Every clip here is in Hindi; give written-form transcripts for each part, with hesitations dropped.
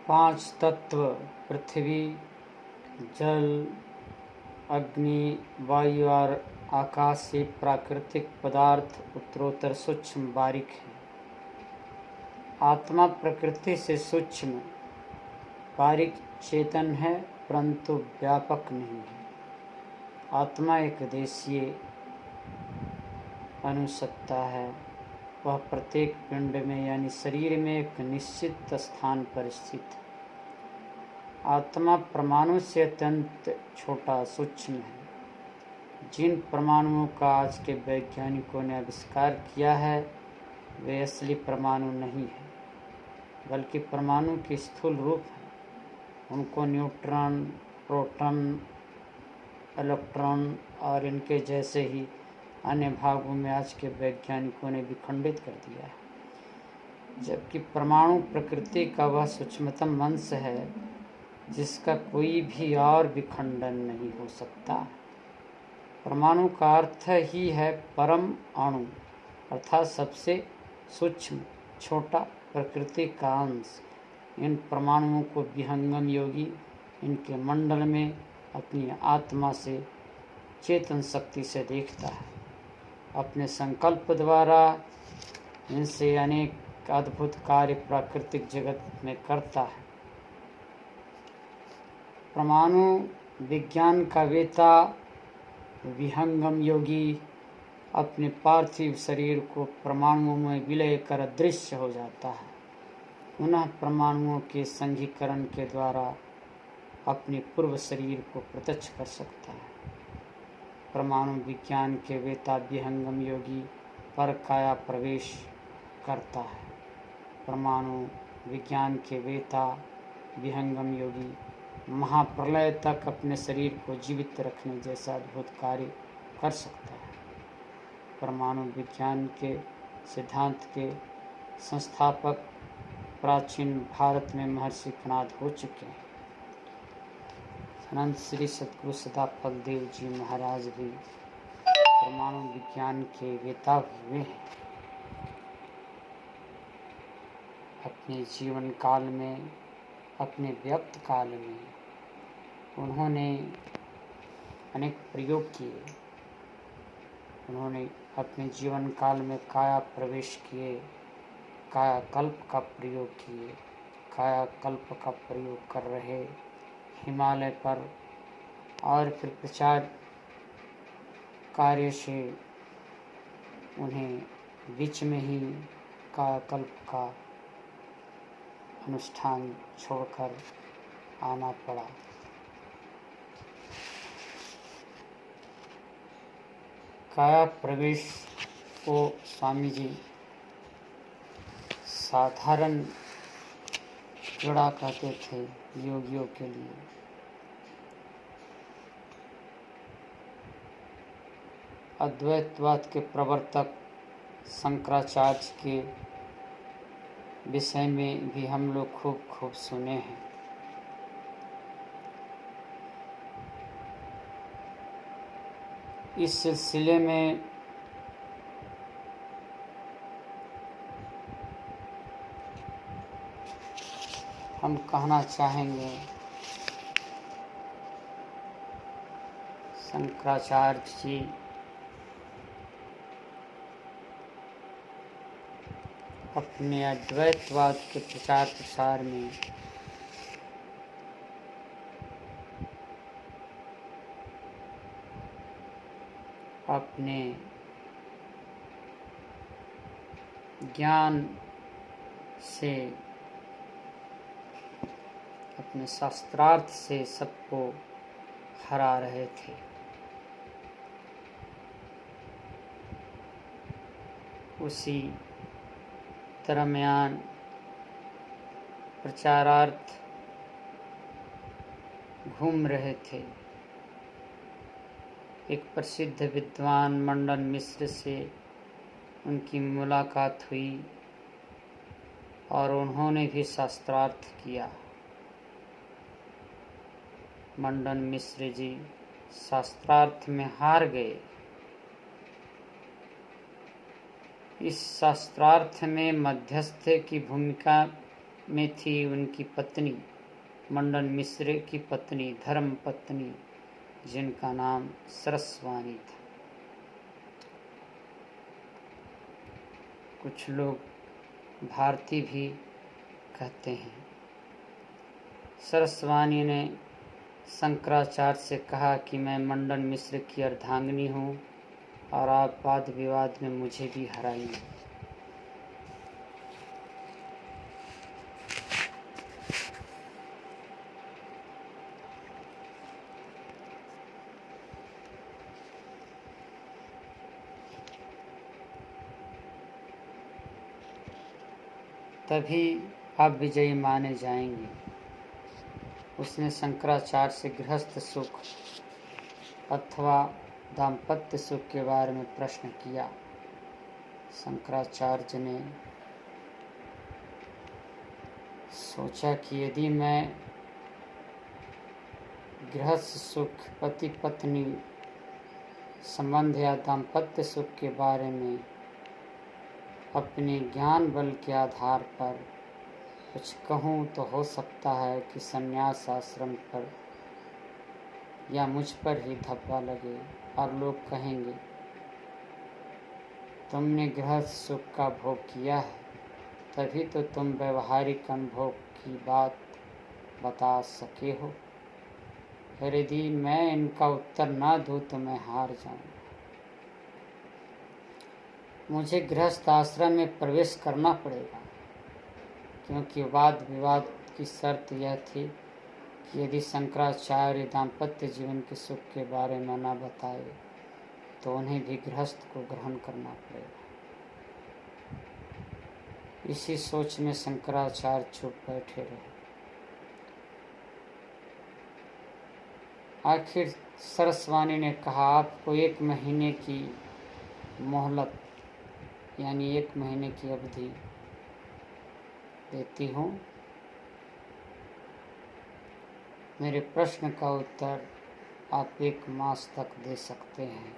पांच तत्व पृथ्वी, जल, अग्नि, वायु और आकाश से प्राकृतिक पदार्थ उत्तरोत्तर सूक्ष्म बारीक है। आत्मा प्रकृति से सूक्ष्म बारीक चेतन है, परंतु व्यापक नहीं है। आत्मा एक देशीय अनुसत्ता है। वह प्रत्येक पिंड में यानी शरीर में एक निश्चित स्थान पर स्थित है। आत्मा परमाणु से अत्यंत छोटा सूक्ष्म है। जिन परमाणुओं का आज के वैज्ञानिकों ने आविष्कार किया है वे असली परमाणु नहीं है, बल्कि परमाणु के स्थूल रूप हैं। उनको न्यूट्रॉन, प्रोटॉन, इलेक्ट्रॉन और इनके जैसे ही अन्य भागों में आज के वैज्ञानिकों ने विखंडित कर दिया है, जबकि परमाणु प्रकृति का वह सूक्ष्मतम अंश है जिसका कोई भी और विखंडन नहीं हो सकता। परमाणु का अर्थ ही है परम अणु, अर्थात सबसे सूक्ष्म छोटा प्रकृति का अंश। इन परमाणुओं को विहंगम योगी इनके मंडल में अपनी आत्मा से चेतन शक्ति से देखता है। अपने संकल्प द्वारा इनसे अनेक अद्भुत कार्य प्राकृतिक जगत में करता है। परमाणु विज्ञान का वेता विहंगम योगी अपने पार्थिव शरीर को परमाणुओं में विलय कर अदृश्य हो जाता है। पुनः परमाणुओं के संघीकरण के द्वारा अपने पूर्व शरीर को प्रत्यक्ष कर सकता है। परमाणु विज्ञान के वेता विहंगम योगी पर काया प्रवेश करता है। परमाणु विज्ञान के वेता विहंगम योगी महाप्रलय तक अपने शरीर को जीवित रखने जैसा अद्भुत कार्य कर सकता है। परमाणु विज्ञान के सिद्धांत के संस्थापक प्राचीन भारत में महर्षि कणाद हो चुके हैं। अनंत श्री सतगुरु सदाफल देव जी महाराज भी परमाणु विज्ञान के वेता हुए हैं। अपने जीवन काल में, अपने व्यक्त काल में उन्होंने अनेक प्रयोग किए। उन्होंने अपने जीवन काल में काया प्रवेश किए, कायाकल्प का प्रयोग किए। कायाकल्प का प्रयोग कर रहे हिमालय पर और फिर प्रचार कार्य से उन्हें बीच में ही कायाकल्प का अनुष्ठान छोड़कर आना पड़ा। काया प्रवेश को स्वामी जी साधारण क्रीड़ा कहते थे योगियों के लिए। अद्वैतवाद के प्रवर्तक शंकराचार्य के विषय में भी हम लोग खूब सुने हैं। इस सिलसिले में हम कहना चाहेंगे शंकराचार्य जी अपने अद्वैतवाद के प्रचार प्रसार में अपने ज्ञान से, अपने शास्त्रार्थ से सबको हरा रहे थे। उसी दरम्यान प्रचारार्थ घूम रहे थे। एक प्रसिद्ध विद्वान मंडन मिश्र से उनकी मुलाकात हुई और उन्होंने भी शास्त्रार्थ किया। मंडन मिश्र जी शास्त्रार्थ में हार गए। इस शास्त्रार्थ में मध्यस्थ की भूमिका में थी उनकी पत्नी मंडन मिश्र की पत्नी धर्म पत्नी, जिनका नाम सरस्वानी था। कुछ लोग भारती भी कहते हैं। सरस्वानी ने शंकराचार्य से कहा कि मैं मंडन मिश्र की अर्धांगिनी हूँ और आप वाद विवाद में मुझे भी हराइए। तभी आप विजयी माने जाएंगे। उसने शंकराचार्य से गृहस्थ सुख अथवा दाम्पत्य सुख के बारे में प्रश्न किया। शंकराचार्य ने सोचा कि यदि मैं गृहस्थ सुख, पति पत्नी संबंध या दाम्पत्य सुख के बारे में अपने ज्ञान बल के आधार पर कुछ कहूँ तो हो सकता है कि संन्यास आश्रम पर या मुझ पर ही धब्बा लगे और लोग कहेंगे तुमने गृहस्थ सुख का भोग किया है, तभी तो तुम व्यवहारिक अनुभव की बात बता सके हो। फिर यदि मैं इनका उत्तर ना दूँ तो मैं हार जाऊंगा। मुझे गृहस्थ आश्रम में प्रवेश करना पड़ेगा, क्योंकि वाद विवाद की शर्त यह थी कि यदि शंकराचार्य दाम्पत्य जीवन के सुख के बारे में न बताए तो उन्हें भी गृहस्थ को ग्रहण करना पड़ेगा। इसी सोच में शंकराचार्य चुप बैठे रहे। आखिर सरस्वानी ने कहा, आपको 1 महीने की मोहलत यानी 1 महीने की अवधि देती हूँ। मेरे प्रश्न का उत्तर आप 1 मास तक दे सकते हैं।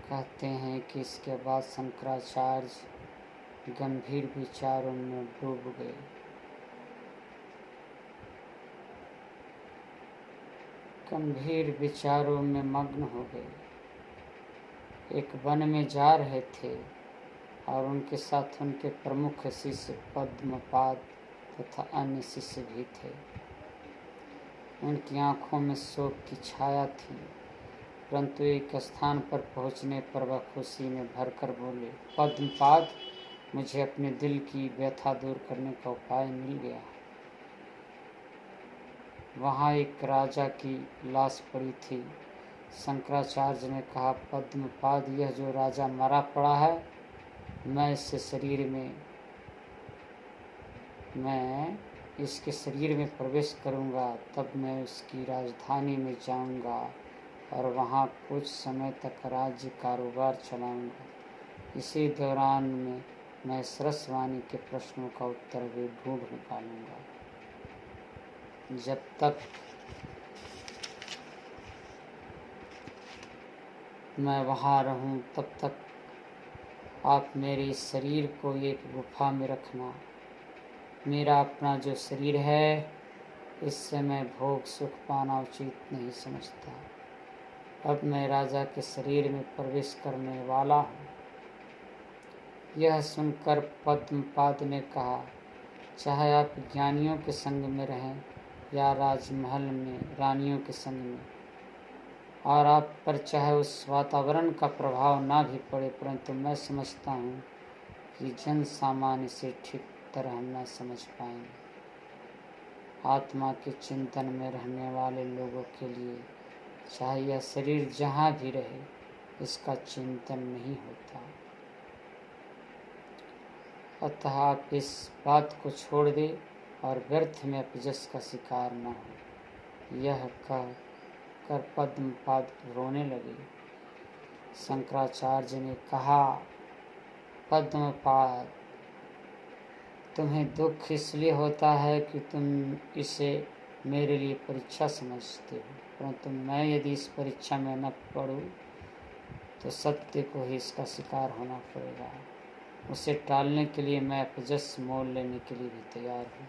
कहते हैं कि इसके बाद शंकराचार्य गंभीर विचारों में डूब गए। गंभीर विचारों में मग्न हो गए। एक वन में जा रहे थे और उनके साथ उनके प्रमुख शिष्य पद्मपाद तथा अन्य शिष्य भी थे। उनकी आंखों में शोक की छाया थी, परंतु एक स्थान पर पहुंचने पर वह खुशी में भरकर बोले, पद्मपाद, मुझे अपने दिल की व्यथा दूर करने का उपाय मिल गया। वहाँ एक राजा की लाश पड़ी थी। शंकराचार्य ने कहा, पद्मपाद, यह जो राजा मरा पड़ा है, मैं इसके शरीर में प्रवेश करूंगा, तब मैं उसकी राजधानी में जाऊंगा और वहाँ कुछ समय तक राज्य कारोबार चलाऊंगा। इसी दौरान में मैं सरस्वानी के प्रश्नों का उत्तर भी ढूंढ निकालूंगा। जब तक मैं वहाँ रहूं तब तक आप मेरे इस शरीर को एक गुफा में रखना। मेरा अपना जो शरीर है, इससे मैं भोग सुख पाना उचित नहीं समझता। अब मैं राजा के शरीर में प्रवेश करने वाला हूँ। यह सुनकर पद्मपाद ने कहा, चाहे आप ज्ञानियों के संग में रहें या राजमहल में रानियों के संग में, और आप पर चाहे उस वातावरण का प्रभाव ना भी पड़े, परंतु मैं समझता हूँ कि जन सामान्य से ठीक तरह न समझ पाएंगे। आत्मा के चिंतन में रहने वाले लोगों के लिए चाहे यह शरीर जहाँ भी रहे, इसका चिंतन नहीं होता। अतः आप इस बात को छोड़ दें और व्यर्थ में अपजस का शिकार न हो। यह कर पद्मपाद रोने लगे। शंकराचार्य ने कहा, पद्मपाद, तुम्हें दुख इसलिए होता है कि तुम इसे मेरे लिए परीक्षा समझते हो, परंतु मैं यदि इस परीक्षा में न पढ़ूं तो सत्य को ही इसका शिकार होना पड़ेगा। उसे टालने के लिए मैं अपजस मोल लेने के लिए भी तैयार हूँ।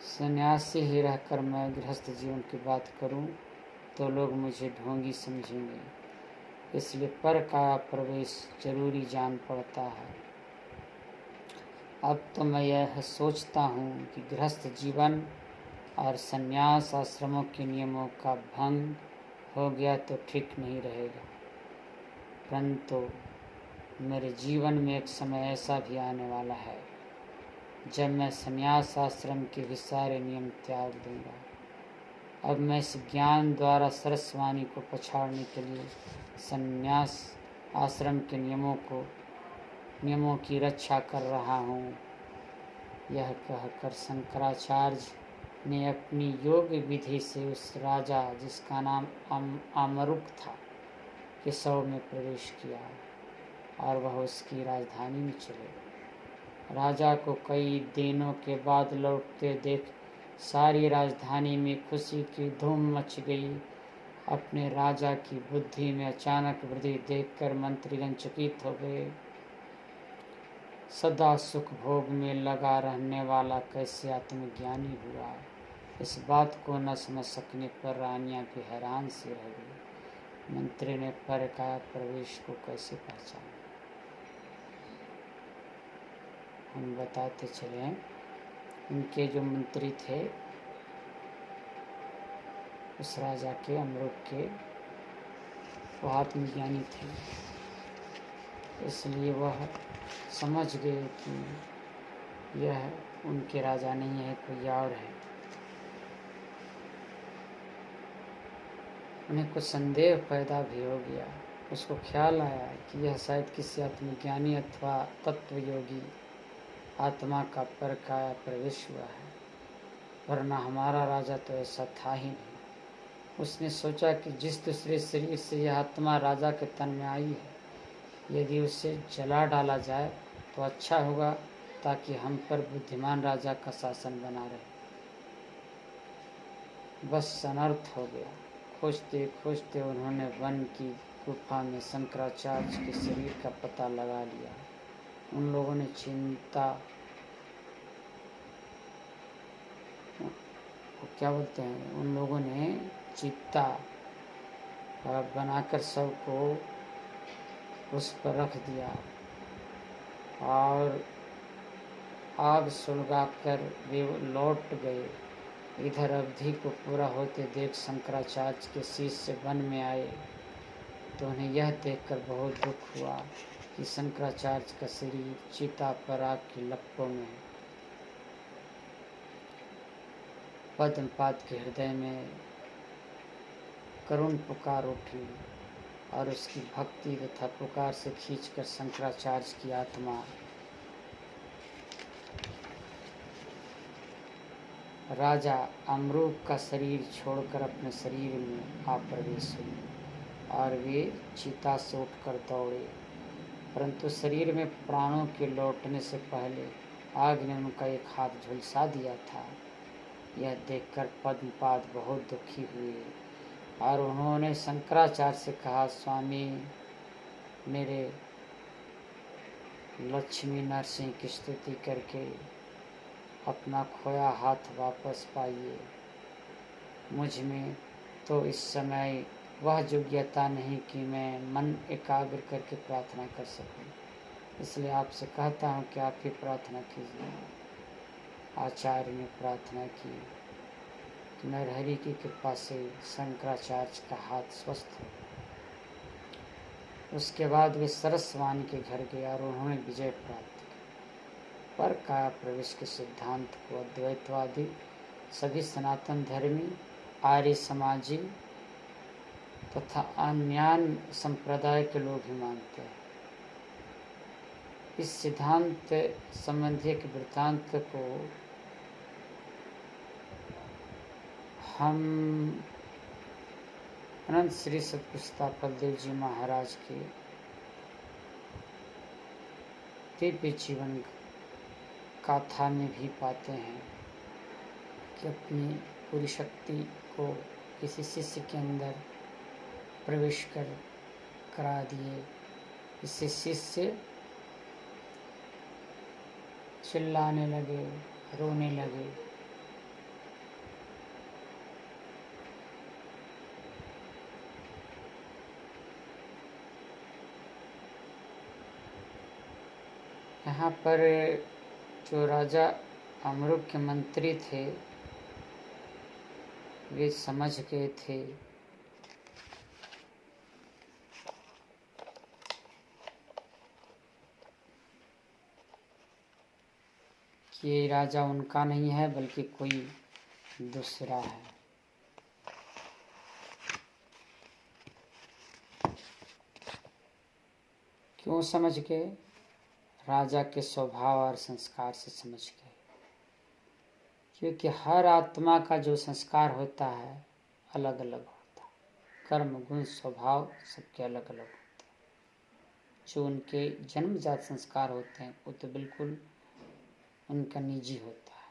सन्यासी ही रहकर मैं गृहस्थ जीवन की बात करूँ तो लोग मुझे ढोंगी समझेंगे, इसलिए पर का प्रवेश जरूरी जान पड़ता है। अब तो मैं यह सोचता हूँ कि गृहस्थ जीवन और संन्यास आश्रमों के नियमों का भंग हो गया तो ठीक नहीं रहेगा, परंतु मेरे जीवन में एक समय ऐसा भी आने वाला है जब मैं संन्यास आश्रम के भी सारे नियम त्याग दूंगा। अब मैं इस ज्ञान द्वारा सरस्वाणी को पछाड़ने के लिए संन्यास आश्रम के नियमों की रक्षा कर रहा हूँ। यह कहकर शंकराचार्य ने अपनी योग विधि से उस राजा जिसका नाम अमरुक था के शव में प्रवेश किया और वह उसकी राजधानी में चले। राजा को कई दिनों के बाद लौटते देख सारी राजधानी में खुशी की धूम मच गई। अपने राजा की बुद्धि में अचानक वृद्धि देखकर मंत्रीगण चकित हो गए। सदा सुख भोग में लगा रहने वाला कैसे आत्मज्ञानी हुआ, इस बात को न समझ सकने पर रानियां भी हैरान सी रह गई। मंत्री ने पर का प्रवेश को कैसे पहचाना। हम बताते चले, उनके जो मंत्री थे उस राजा के अमरुक के, वो आत्मज्ञानी थे, इसलिए वह समझ गए कि यह उनके राजा नहीं है, कोई और है। उन्हें कुछ संदेह पैदा भी हो गया। उसको ख्याल आया कि यह शायद किसी आत्मज्ञानी अथवा तत्वयोगी आत्मा का पर काया प्रवेश हुआ है, वरना हमारा राजा तो ऐसा था ही नहीं। उसने सोचा कि जिस दूसरे शरीर से यह आत्मा राजा के तन में आई है, यदि उसे जला डाला जाए तो अच्छा होगा, ताकि हम पर बुद्धिमान राजा का शासन बना रहे। बस अनर्थ हो गया। खोजते खोजते उन्होंने वन की गुफा में शंकराचार्य के शरीर का पता लगा लिया। उन लोगों ने उन लोगों ने चिता बनाकर सब को उस पर रख दिया और आग सुलगाकर वे लौट गए। इधर अवधि को पूरा होते देख शंकराचार्य के शिष्य वन में आए तो उन्हें यह देखकर बहुत दुख हुआ कि शंकराचार्य का शरीर चिता पर आग की लपटों में है। पद्मपाद के हृदय में करुण पुकार उठी और उसकी भक्ति तथा पुकार से खींचकर शंकराचार्य की आत्मा राजा अमरूक का शरीर छोड़कर अपने शरीर में आ प्रवेश हुई और वे चिता से उठकर दौड़े, परंतु शरीर में प्राणों के लौटने से पहले आग ने उनका एक हाथ झुलसा दिया था। यह देखकर पद्मपाद बहुत दुखी हुए और उन्होंने शंकराचार्य से कहा, स्वामी, मेरे लक्ष्मी नरसिंह की स्तुति करके अपना खोया हाथ वापस पाइए। मुझ में तो इस समय वह योग्यता नहीं कि मैं मन एकाग्र करके प्रार्थना कर सकूं, इसलिए आपसे कहता हूं कि आप ही प्रार्थना कीजिए। आचार्य ने प्रार्थना की कि नरहरि की कृपा से शंकराचार्य का हाथ स्वस्थ हो। उसके बाद वे सरस्वाणी के घर गए और उन्होंने विजय प्राप्त की। पर काया प्रवेश के सिद्धांत को अद्वैतवादी, सभी सनातन धर्मी, आर्य समाजी तथा अन्य संप्रदाय के लोग ही मानते हैं। इस सिद्धांत संबंधी एक वृत्तांत को हम अनंत श्री सतगुरु देव जी महाराज के दिव्य जीवन गाथा में भी पाते हैं कि अपनी पूरी शक्ति को किसी शिष्य के अंदर प्रवेश करा दिए। इससे शिष्य चिल्लाने लगे, रोने लगे। यहाँ पर जो राजा अमरुक के मंत्री थे वे समझ गए थे कि ये राजा उनका नहीं है बल्कि कोई दूसरा है। क्यों समझ गए? राजा के स्वभाव और संस्कार से समझ गए। क्योंकि हर आत्मा का जो संस्कार होता है अलग अलग होता है। कर्म, गुण, स्वभाव सबके अलग अलग होते हैं। जो उनके जन्मजात संस्कार होते हैं वो तो बिल्कुल उनका निजी होता है।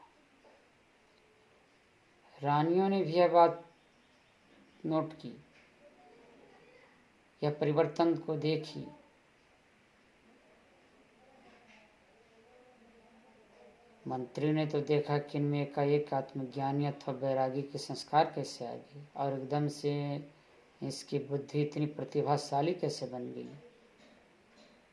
रानियों ने भी यह बात नोट की, यह परिवर्तन को देखी। मंत्री ने तो देखा कि इनमें एकाएक आत्मज्ञानी अथवा वैरागी के संस्कार कैसे आ गए और एकदम से इसकी बुद्धि इतनी प्रतिभाशाली कैसे बन गई।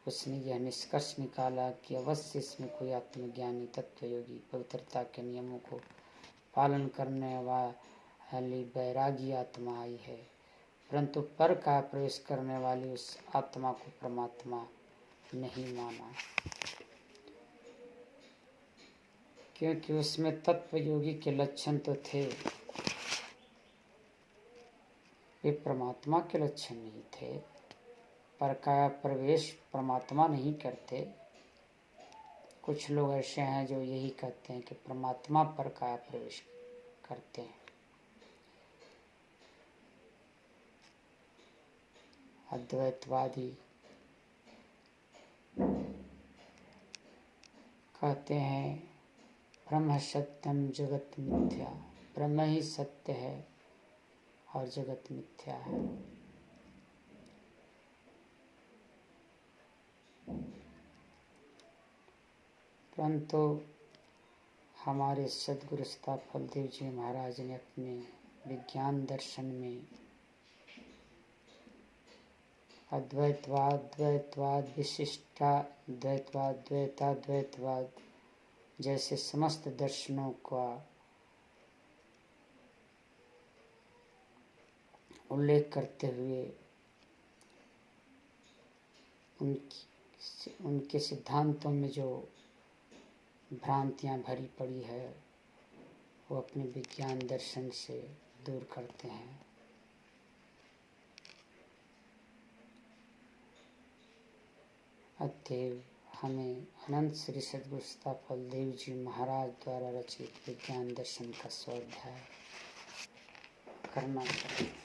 उसने यह निष्कर्ष निकाला कि अवश्य इसमें कोई आत्मज्ञानी, तत्वयोगी, पवित्रता के नियमों को पालन करने वाली वैरागी आत्मा आई है, परंतु पर का प्रवेश करने वाली उस आत्मा को परमात्मा नहीं माना, क्योंकि उसमें तत्व योगी के लक्षण तो थे, वे परमात्मा के लक्षण नहीं थे। पर का प्रवेश परमात्मा नहीं करते। कुछ लोग ऐसे हैं जो यही कहते हैं कि परमात्मा पर का प्रवेश करते हैं। अद्वैतवादी कहते हैं ब्रह्म सत्यम जगत मिथ्या, ब्रह्म ही सत्य है और जगत मिथ्या है। परंतु हमारे सद्गुरु फलदेव जी महाराज ने अपने विज्ञान दर्शन में अद्वैतवाद, द्वैतवाद, विशिष्टाद्वैतवाद, द्वैताद्वैतवाद जैसे समस्त दर्शनों का उल्लेख करते हुए उनके सिद्धांतों में जो भ्रांतियां भरी पड़ी है वो अपने विज्ञान दर्शन से दूर करते हैं। अतएव हमें अनंत श्री सद्गुरु फलदेव जी महाराज द्वारा रचित विज्ञान दर्शन का स्वाध्याय करना चाहिए।